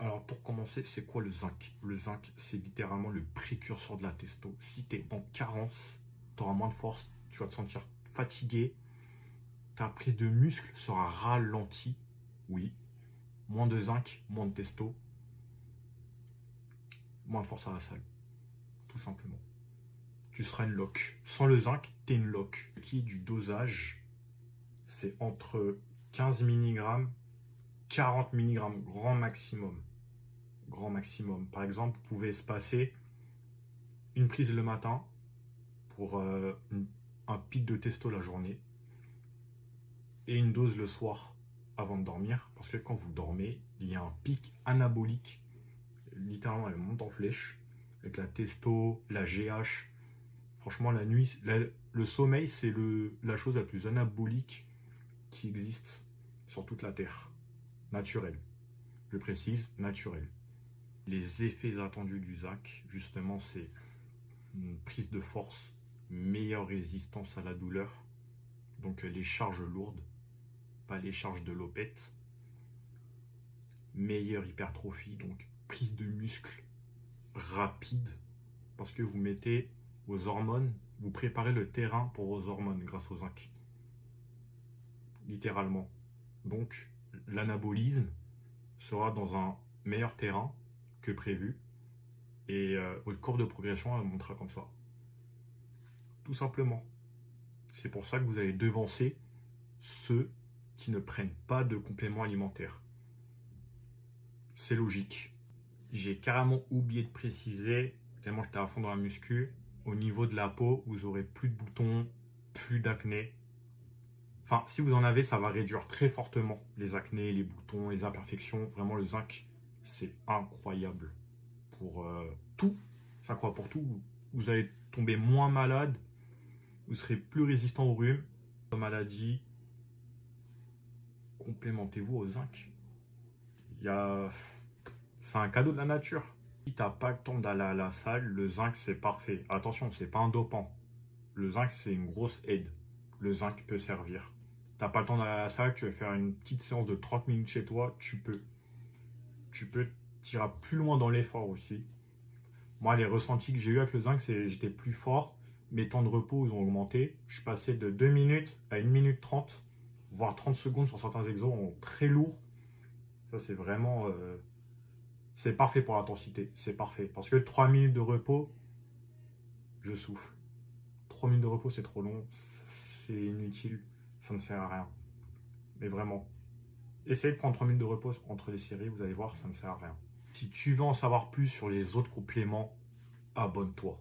Alors pour commencer, c'est quoi le zinc? Le zinc, c'est littéralement le précurseur de la testo. Si tu es en carence, tu auras moins de force, tu vas te sentir fatigué, ta prise de muscle sera ralentie. Oui, moins de zinc, moins de testo, moins de force à la salle, tout simplement. Tu seras une loque. Sans le zinc, tu es une loque. Qui est du dosage, c'est entre 15 mg, 40 mg, grand maximum. Grand maximum. Par exemple, vous pouvez se passer une prise le matin pour un pic de testo la journée et une dose le soir avant de dormir, parce que quand vous dormez, il y a un pic anabolique, littéralement elle monte en flèche, avec la testo, la GH. Franchement, la nuit, le sommeil, c'est la chose la plus anabolique qui existe sur toute la Terre. Naturel. Je précise, naturel. Les effets attendus du zinc, justement, c'est une prise de force, meilleure résistance à la douleur, donc les charges lourdes, pas les charges de l'opette, meilleure hypertrophie, donc prise de muscle rapide, parce que vous mettez vos hormones, vous préparez le terrain pour vos hormones grâce au zinc, littéralement. Donc l'anabolisme sera dans un meilleur terrain que prévu, et votre courbe de progression elle montera comme ça. Tout simplement. C'est pour ça que vous allez devancer ceux qui ne prennent pas de compléments alimentaires. C'est logique. J'ai carrément oublié de préciser, tellement j'étais à fond dans la muscu, au niveau de la peau, vous aurez plus de boutons, plus d'acné. Enfin, si vous en avez, ça va réduire très fortement les acnés, les boutons, les imperfections. Vraiment, le zinc, c'est incroyable pour tout. C'est incroyable pour tout. Vous allez tomber moins malade, vous serez plus résistant au rhume, aux maladies. Complémentez-vous au zinc. C'est un cadeau de la nature. Si tu n'as pas le temps d'aller à la salle, le zinc c'est parfait. Attention, c'est pas un dopant. Le zinc c'est une grosse aide. Le zinc peut servir. Tu n'as pas le temps d'aller à la salle, tu veux faire une petite séance de 30 minutes chez toi, tu peux. Tu iras plus loin dans l'effort aussi. Moi, les ressentis que j'ai eu avec le zinc, c'est j'étais plus fort. Mes temps de repos ils ont augmenté. Je suis passé de 2 minutes à 1 minute 30, voire 30 secondes sur certains exos en très lourd. Ça, c'est vraiment... c'est parfait pour l'intensité. C'est parfait. Parce que 3 minutes de repos, je souffle. 3 minutes de repos, c'est trop long. C'est inutile. Ça ne sert à rien. Mais vraiment. Essayez de prendre 3 minutes de repos entre les séries. Vous allez voir, ça ne sert à rien. Si tu veux en savoir plus sur les autres compléments, abonne-toi.